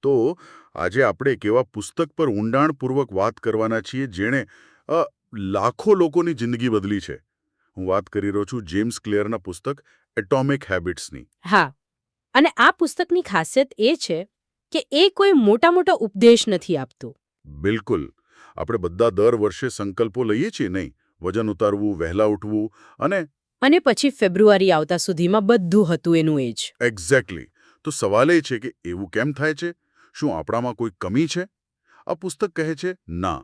તો આજે આપણે એક એવા પુસ્તક પર ઊંડાણપૂર્વક વાત કરવાના છીએ જેણે લાખો લોકોની જિંદગી બદલી છે. હું વાત કરી રહ્યો છું જેમ્સ ક્લિયરના પુસ્તક એટોમિક હેબિટ્સની. હા, અને આ પુસ્તકની ખાસિયત એ છે કે એ કોઈ મોટા ઉપદેશ નથી આપતું. બિલકુલ. આપણે બધા દર વર્ષે સંકલ્પો લઈએ છીએ નહીં, વજન ઉતારવું, વહેલા ઉઠવું અને પછી ફેબ્રુઆરી આવતા સુધીમાં બધું હતું એનું એ જ. એક્ઝેક્ટલી. તો સવાલ એ છે કે એવું કેમ થાય છે? શું આપણામાં કોઈ કમી છે? આ પુસ્તક કહે છે ના,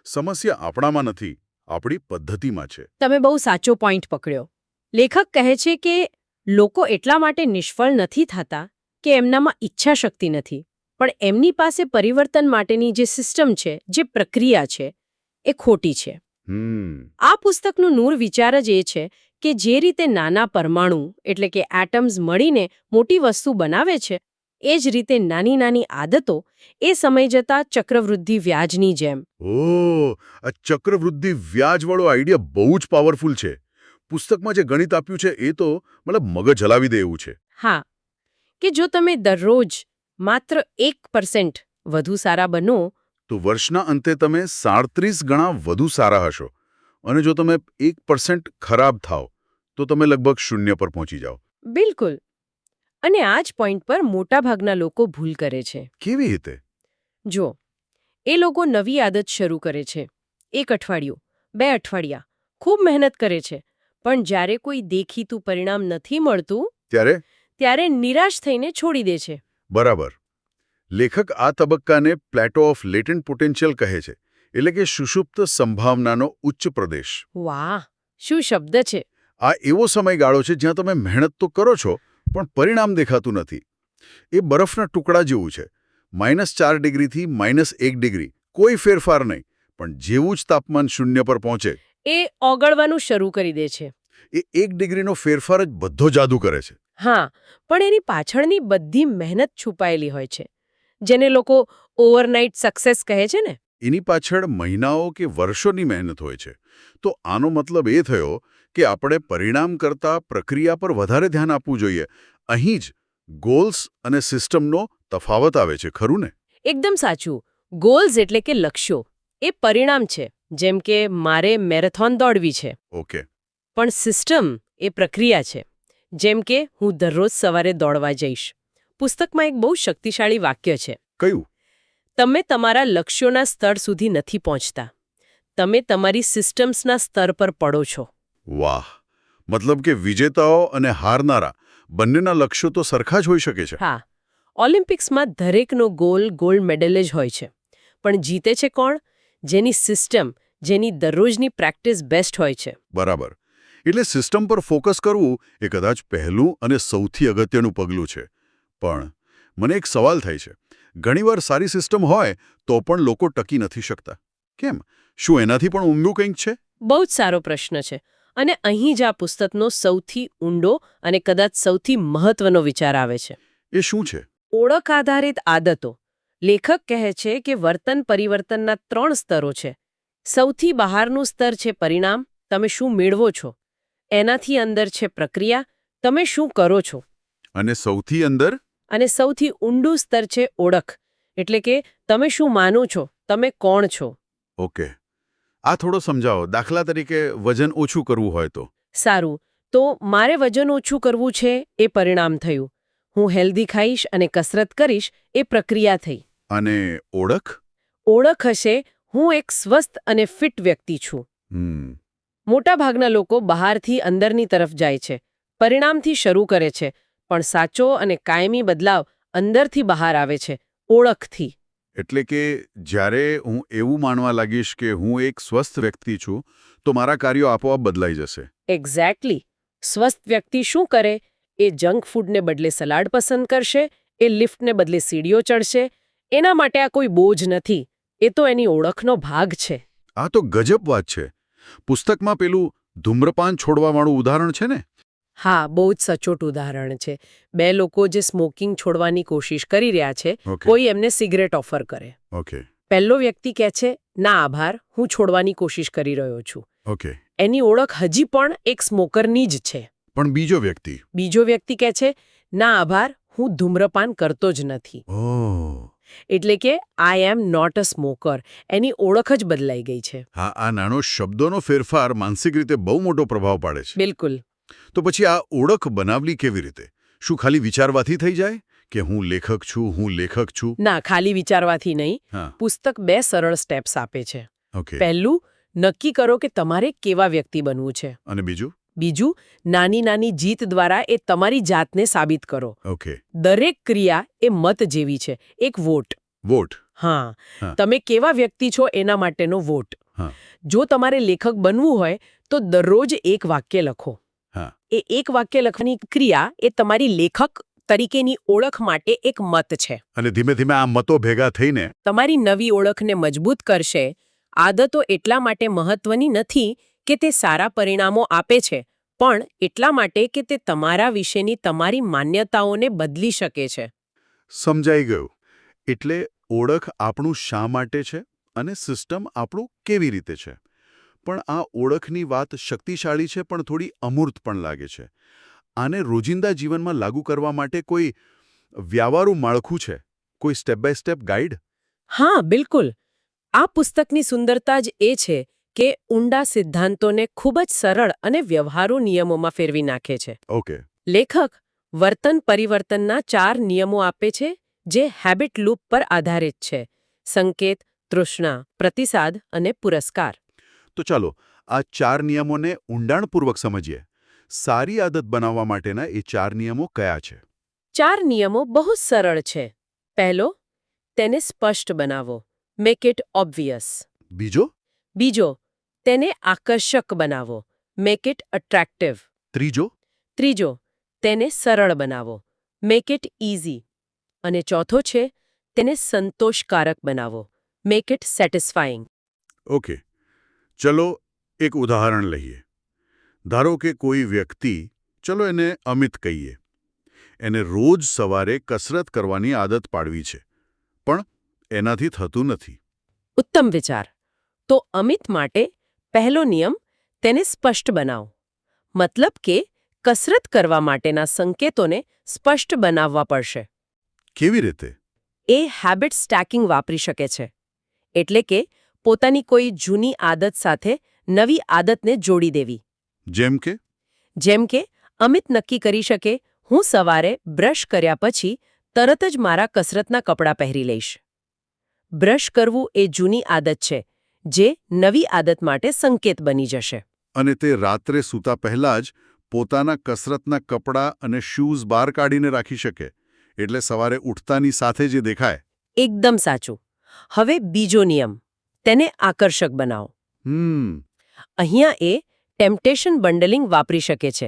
સમસ્યા આપણામાં નથી, આપણી પદ્ધતિમાં છે. તમે બહુ સાચો પોઈન્ટ પકડ્યો. લેખક કહે છે કે લોકો એટલા માટે નિષ્ફળ નથી થતા કે એમનામાં ઈચ્છા શક્તિ નથી, પણ એમની પાસે પરિવર્તન માટેની જે સિસ્ટમ છે, જે પ્રક્રિયા છે, એ ખોટી છે. આ પુસ્તકનું મૂળ વિચાર જ એ છે કે જે રીતે નાના પરમાણુ એટલે કે એટમ્સ મળીને મોટી વસ્તુ બનાવે છે, એ જ રીતે નાની નાની આદતો એ સમય જતા ચક્રવૃદ્ધિ વ્યાજની જેમ. ઓહ, આ ચક્રવૃદ્ધિ વ્યાજવાળો આઈડિયા બહુ જ પાવરફુલ છે. પુસ્તકમાં જે ગણિત આપ્યું છે એ તો મગજ હલાવી દે એવું છે. હા, કે જો તમે દરરોજ માત્ર 1% વધુ સારા બનો તો વર્ષના અંતે તમે 37 ગણા વધુ સારા હશો. અને જો તમે 1% ખરાબ થાવ તો તમે લગભગ 0 પર પહોંચી જાઓ. બિલકુલ. અને આ જ પોઈન્ટ પર મોટાભાગના લોકો ભૂલ કરે છે. કેવી રીતે? જો એ લોકો નવી આદત શરૂ કરે છે, 1 અઠવાડિયું, 2 અઠવાડિયા, ખૂબ મહેનત કરે છે, પણ જ્યારે કોઈ દેખીતું પરિણામ નથી મળતું ત્યારે નિરાશ થઈને છોડી દે છે. બરાબર. લેખક આ તબક્કાને પ્લેટો ઓફ લેટેન્ટ પોટેન્શિયલ કહે છે, એટલે કે સુષુપ્ત સંભાવનાનો ઉચ્ચ પ્રદેશ. વાહ, શું શબ્દ છે! આ એવો સમયગાળો છે જ્યાં તમે મહેનત તો કરો છો પણ પરિણામ દેખાતું નથી. એ બરફના ટુકડા જેવું છે. -4 ડિગ્રીથી -1 ડિગ્રી કોઈ ફેરફાર નહીં, પણ જેવું જ તાપમાન 0 પર પહોંચે એ ઓગળવાનું શરૂ કરી દે છે. એ 1 ડિગ્રીનો ફેરફાર જ બધો જાદુ કરે છે. હા, પણ એની પાછળની બધી મહેનત છુપાયેલી હોય છે, જેને લોકો ઓવરનાઇટ સક્સેસ કહે છે ને. એની પાછળ મહિનાઓ કે વર્ષોની મહેનત હોય છે. તો આનો મતલબ એ થયો કે આપણે પરિણામ કરતાં પ્રક્રિયા પર વધારે ધ્યાન આપવું જોઈએ. અહીં જ ગોલ્સ અને સિસ્ટમનો તફાવત આવે છે, ખરું ને? એકદમ સાચું. ગોલ્સ એટલે કે લક્ષ્યો એ પરિણામ છે, જેમ કે મારે મેરેથોન દોડવી છે. ઓકે. પણ સિસ્ટમ એ પ્રક્રિયા છે, જેમ કે હું દરરોજ સવારે દોડવા જઈશ. પુસ્તકમાં એક બહુ શક્તિશાળી વાક્ય છે. કયું? તમે તમારા લક્ષ્યોના સ્તર સુધી નથી પહોંચતા, તમે તમારી સિસ્ટમ્સના સ્તર પર પડો છો. વાહ! મતલબ કે વિજેતાઓ અને હારનારા બંનેના લક્ષ્યો તો સરખા જ હોઈ શકે છે. હા, ઓલિમ્પિક્સમાં દરેકનો ગોલ ગોલ્ડ મેડલ જ હોય છે, પણ જીતે છે કોણ? જેની સિસ્ટમ, જેની દરરોજની પ્રેક્ટિસ બેસ્ટ હોય છે. બરાબર. એટલે સિસ્ટમ પર ફોકસ કરવું એ કદાચ પહેલું અને સૌથી અગત્યનું પગલું છે. પણ મને એક સવાલ થાય છે. ઘણીવાર સારી સિસ્ટમ હોય તો પણ લોકો ટકી નથી શકતા. કેમ? શું એનાથી પણ ઊંડું કંઈક છે? બહુ જ સારો પ્રશ્ન છે. અને અહીં જ આ પુસ્તકનો સૌથી ઊંડો અને કદાચ સૌથી મહત્વનો વિચાર આવે છે. એ શું છે? ઓળખ આધારિત આદતો. લેખક કહે છે કે વર્તન પરિવર્તનના 3 સ્તરો છે. સૌથી બહારનું સ્તર છે પરિણામ, તમે શું મેળવો છો. એનાથી અંદર છે પ્રક્રિયા, તમે શું કરો છો. અને સૌથી અંદર? અને સૌથી ઊંડું સ્તર છે ઓળખ, એટલે કે તમે શું માનો છો, તમે કોણ છો. ઓકે. આ થોડો સમજાવો. દાખલા તરીકે વજન ઓછું કરવું હોય તો? સારું, તો મારે વજન ઓછું કરવું છે એ પરિણામ થયું. હું હેલ્ધી ખાઈશ અને કસરત કરીશ એ પ્રક્રિયા થઈ. અને ઓળખ? ઓળખ હશે હું એક સ્વસ્થ અને ફિટ વ્યક્તિ છું. મોટાભાગના લોકો બહારથી અંદરની તરફ જાય છે, પરિણામથી શરૂ કરે છે, પણ સાચો અને કાયમી બદલાવ અંદરથી બહાર આવે છે, ઓળખથી. એટલે કે જ્યારે હું એવું માનવા લાગીશ કે હું એક સ્વસ્થ વ્યક્તિ છું તો મારા કાર્યો આપોઆપ બદલાઈ જશે. એક્ઝેક્ટલી. સ્વસ્થ વ્યક્તિ શું કરે? એ જંક ફૂડને બદલે સલાડ પસંદ કરશે, એ લિફ્ટને બદલે સીડીઓ ચડશે. એના માટે આ કોઈ બોજ નથી, એ તો એની ઓળખનો ભાગ છે. આ તો ગજબ વાત છે. પુસ્તકમાં પેલું ધૂમ્રપાન છોડવાવાળું ઉદાહરણ છે ને? હા, બહુ જ સચોટ ઉદાહરણ છે. 2 લોકો જે સ્મોકિંગ છોડવાની કોશિશ કરી રહ્યા છે, કોઈ એમને સિગરેટ ઓફર કરે. ઓકે. પહેલો વ્યક્તિ કહે છે, ના આભાર, હું છોડવાની કોશિશ કરી રહ્યો છું. ઓકે. એની ઓળખ હજી પણ એક સ્મોકરની જ છે. પણ બીજો વ્યક્તિ કહે છે, ના આભાર, હું ધૂમ્રપાન કરતો જ નથી. ઓહ. એટલે કે આઈ એમ નોટ અ સ્મોકર એની ઓળખ જ બદલાઈ ગઈ છે. હા, આ નાનો શબ્દોનો ફેરફાર માનસિક રીતે બહુ મોટો પ્રભાવ પાડે છે. બિલકુલ. તો પછી આ ઓળખ બનાવવી કેવી રીતે? શું ખાલી વિચારવાથી થઈ જાય કે હું લેખક છું? ના, ખાલી વિચારવાથી નહીં. હા, પુસ્તક 2 સરળ સ્ટેપ્સ આપે છે. ઓકે. પહેલું, નક્કી કરો કે તમારે કેવા વ્યક્તિ બનવું છે. અને બીજું? બીજું, નાની નાની જીત દ્વારા એ તમારી જાતને સાબિત કરો. ઓકે. દરેક ક્રિયા એ મત જેવી છે, એક વોટ. વોટ. હા, હા. તમે કેવા વ્યક્તિ છો એના માટેનો વોટ. હા. જો તમારે લેખક બનવું હોય તો દરરોજ એક વાક્ય લખો. હા. એ એક વાક્ય લખવાની ક્રિયા એ તમારી લેખક તરીકેની ઓળખ માટે એક મત છે. અને ધીમે ધીમે આ મતો ભેગા થઈને તમારી નવી ઓળખને મજબૂત કરશે. આદતો એટલા માટે મહત્વની નથી કે તે સારા પરિણામો આપે છે, પણ એટલા માટે કે તે તમારા વિશેની તમારી માન્યતાઓને બદલી શકે છે. સમજાઈ ગયું. એટલે ઓળખ આપણું શા માટે છે અને સિસ્ટમ આપણું કેવી રીતે છે. પણ આ ઓળખની વાત શક્તિશાળી છે, પણ થોડી અમૂર્ત પણ લાગે છે. આને રોજિંદા જીવનમાં લાગુ કરવા માટે કોઈ વ્યવહારુ માળખું છે? કોઈ સ્ટેપ બાય સ્ટેપ ગાઈડ? હા, બિલકુલ. આ પુસ્તકની સુંદરતા જ એ છે કે ઊંડા સિદ્ધાંતોને ખૂબ જ સરળ અને વ્યવહારુ નિયમોમાં ફેરવી નાખે છે. ઓકે. લેખક વર્તન પરિવર્તનના 4 નિયમો આપે છે જે હેબિટ લૂપ પર આધારિત છે: સંકેત, તૃષ્ણા, પ્રતિસાદ અને પુરસ્કાર. તો ચાલો આ 4 નિયમોને ઊંડાણપૂર્વક સમજીએ. સારી આદત બનાવવા માટેના એ 4 નિયમો કયા છે? 4 નિયમો બહુ સરળ છે. પહેલો, તેને સ્પષ્ટ બનાવો. Make it obvious. બીજો? બીજો, તેને આકર્ષક બનાવો. Make it attractive. ત્રીજો? ત્રીજો, તેને સરળ બનાવો. Make it easy. અને ચોથો છે, તેને સંતોષકારક બનાવો. Make it satisfying. ઓકે. ચલો એક ઉદાહરણ લઈએ. ધારો કે કોઈ વ્યક્તિ, ચલો એને અમિત કહીએ, એને રોજ સવારે કસરત કરવાની આદત પાડવી છે, પણ એનાથી થતું નથી. ઉત્તમ વિચાર. તો અમિત માટે પહેલો નિયમ, તેને સ્પષ્ટ બનાવો. મતલબ કે કસરત કરવા માટેના સંકેતોને સ્પષ્ટ બનાવવા પડશે. કેવી રીતે? એ હેબિટ સ્ટેકિંગ વાપરી શકે છે. એટલે કે પોતાની કોઈ જૂની આદત સાથે નવી આદતને જોડી દેવી. જેમ કે? જેમ કે અમિત નક્કી કરી શકે, હું સવારે બ્રશ કર્યા પછી તરત જ મારા કસરતના કપડાં પહેરી લઈશ. બ્રશ કરવું એ જૂની આદત છે, જે નવી આદત માટે સંકેત બની જશે. અને તે રાત્રે સૂતા પહેલા જ પોતાના કસરતના કપડાં અને શૂઝ બહાર કાઢીને રાખી શકે, એટલે સવારે ઉઠતાની સાથે જ દેખાય. એકદમ સાચું. હવે બીજો નિયમ, તેને આકર્ષક બનાવો. અહીંયા એ ટેમ્પટેશન બંડલિંગ વાપરી શકે છે.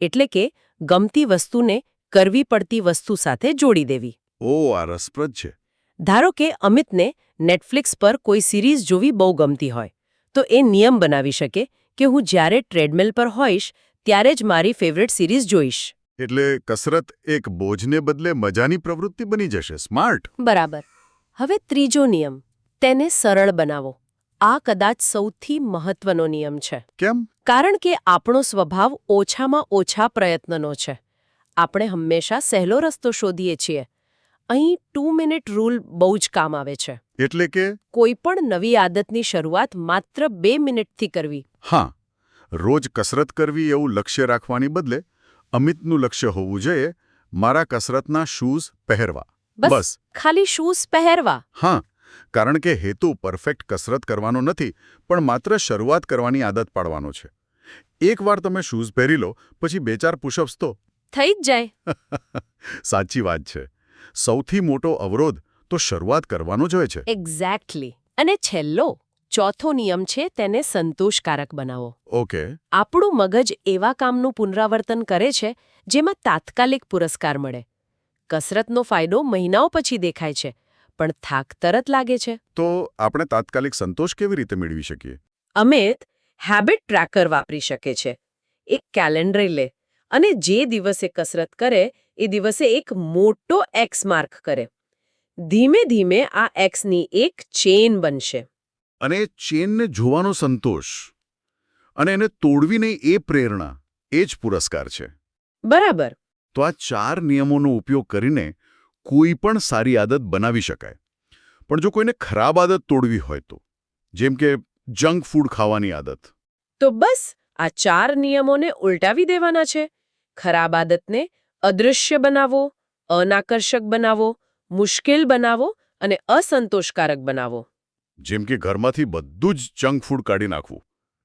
એટલે કે ગમતી વસ્તુને કરવી પડતી વસ્તુ સાથે જોડી દેવી. આ રસપ્રદ છે. ધારો કે અમિતને નેટફ્લિક્સ પર કોઈ સિરીઝ જોવી બહુ ગમતી હોય, તો એ નિયમ બનાવી શકે કે હું જ્યારે ટ્રેડમિલ પર હોઈશ ત્યારે જ મારી ફેવરેટ સિરીઝ જોઈશ. એટલે કસરત એક બોજને બદલે મજાની પ્રવૃત્તિ બની જશે. સ્માર્ટ. બરાબર. હવે ત્રીજો નિયમ, તેને સરળ બનાવો. આ કદાચ સૌથી મહત્વનો નિયમ છે. કેમ? કારણ કે આપણો સ્વભાવ ઓછામાં ઓછા પ્રયત્નનો છે. આપણે હંમેશા સહેલો રસ્તો શોધીએ છીએ. અહીં 2 મિનિટ રૂલ બહુ જ કામ આવે છે. એટલે કે? કોઈ પણ નવી આદતની શરૂઆત માત્ર 2 મિનિટથી કરવી. હા, રોજ કસરત કરવી એવું લક્ષ્ય રાખવાની બદલે અમિતનું લક્ષ્ય હોવું જોઈએ, મારા કસરતના શૂઝ પહેરવા. બસ. ખાલી શૂઝ પહેરવા. હા, કારણ કે હેતુ પરફેક્ટ કસરત કરવાનો નથી, પણ માત્ર શરૂઆત કરવાની આદત પાડવાનો છે. એકવાર તમે શૂઝ પહેરી લો, પછી 2-4 પુશઅપ્સ તો થઈ જ જાય. સાચી વાત છે. સૌથી મોટો અવરોધ તો શરૂઆત કરવાનો જ હોય છે. એક્ઝેક્ટલી. અને છેલ્લો, ચોથો નિયમ છે, તેને સંતોષકારક બનાવો. ઓકે. આપણું મગજ એવા કામનું પુનરાવર્તન કરે છે જેમાં તાત્કાલિક પુરસ્કાર મળે. કસરતનો ફાયદો મહિનાઓ પછી દેખાય છે, પણ થાક તરત લાગે છે. તો આપણે તાત્કાલિક સંતોષ કેવી રીતે મેળવી શકીએ? અમિત હેબિટ ટ્રેકર વાપરી શકે છે. એક કેલેન્ડર લે અને જે દિવસે કસરત કરે એ દિવસે એક મોટો એક્સ માર્ક કરે. ધીમે ધીમે આ એક્સની એક ચેન બનશે. અને એ ચેનને જોવાનો સંતોષ અને એને તોડવીને એ પ્રેરણા, એ જ પુરસ્કાર છે. બરાબર. તો આ 4 નિયમોનો ઉપયોગ કરીને કોઈ પણ સારી આદત બનાવી શકાય. પણ જો કોઈને ખરાબ આદત તોડવી હોય તો, જેમ કે જંક ફૂડ ખાવાની આદત. તો બસ આ 4 નિયમોને ઉલટાવી દેવાના છે. ખરાબ આદતને અદૃશ્ય બનાવો, અનાકર્ષક બનાવો, મુશ્કેલ બનાવો અને અસંતોષકારક બનાવો. જેમ કે ઘરમાંથી બધું જ જંક ફૂડ કાઢી નાખવું,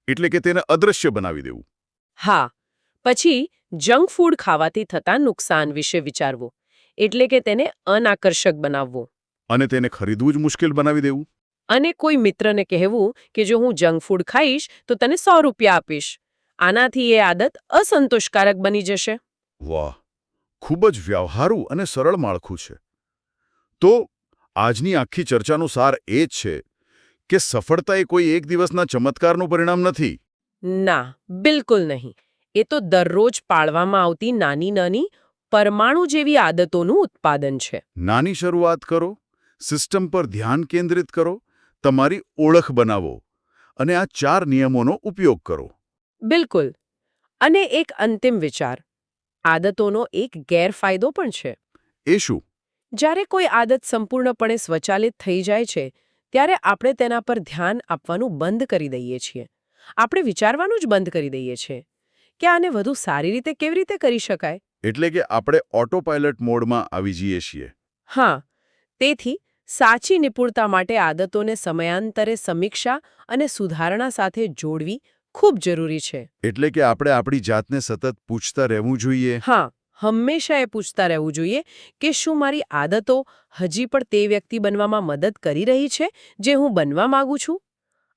એટલે કે તેને અદૃશ્ય બનાવી દેવું. હા, પછી જંક ફૂડ ખાવાથી થતા નુકસાન વિશે વિચારવું, એટલે કે તેને અનાકર્ષક બનાવવું. અને તેને ખરીદવું જ મુશ્કેલ બનાવી દેવું. અને કોઈ મિત્રને કહેવું કે જો હું જંક ફૂડ ખાઈશ તો તને 100 રૂપિયા આપીશ. આનાથી એ આદત અસંતોષકારક બની જશે. વાહ, ખૂબ જ વ્યવહારુ અને સરળ માળખું છે. તો આજની આખી ચર્ચાનો સાર એ જ છે કે સફળતા એ કોઈ એક દિવસના ચમત્કારનું પરિણામ નથી. ના, બિલકુલ નહીં. એ તો દરરોજ પાળવામાં આવતી નાની નાની પરમાણુ જેવી આદતોનું ઉત્પાદન છે. નાની શરૂઆત કરો, સિસ્ટમ પર ધ્યાન કેન્દ્રિત કરો, તમારી ઓળખ બનાવો અને આ 4 નિયમોનો ઉપયોગ કરો. બિલકુલ. અને એક અંતિમ વિચાર. આદતોનો એક ગેરફાયદો પણ છે. એ શું? જ્યારે કોઈ આદત સંપૂર્ણપણે સ્વચાલિત થઈ જાય છે ત્યારે આપણે તેના પર ધ્યાન આપવાનું બંધ કરી દઈએ છીએ. આપણે વિચારવાનું જ બંધ કરી દઈએ છીએ કે આને વધુ સારી રીતે કેવી રીતે કરી શકાય. એટલે કે આપણે ઓટો પાયલટ મોડમાં આવી જઈએ છીએ. હા, તેથી સાચી નિપુણતા માટે આદતોને સમયાંતરે સમીક્ષા અને સુધારણા સાથે જોડવી ખૂબ જરૂરી છે. એટલે કે આપણે આપણી જાતને સતત પૂછતા રહેવું જોઈએ. હા, હંમેશા એ પૂછતા રહેવું જોઈએ કે શું મારી આદતો હજી પણ તે વ્યક્તિ બનવામાં મદદ કરી રહી છે જે હું બનવા માંગુ છું.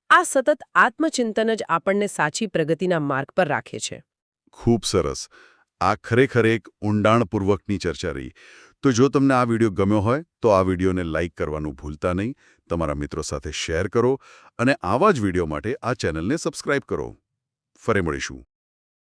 આ સતત આત્મચિંતન જ આપણને સાચી પ્રગતિના માર્ગ પર રાખે છે. ખૂબ સરસ. આ ખરેખર એક ઊંડાણપૂર્વકની ચર્ચા રહી. તો જો તમને આ વિડીયો ગમ્યો હોય તો આ વિડીયોને લાઇક કરવાનું ભૂલતા નહીં, તમારા મિત્રો સાથે શેર કરો અને આવા જ વિડીયો માટે આ ચેનલને સબસ્ક્રાઇબ કરો. ફરી મળીશું.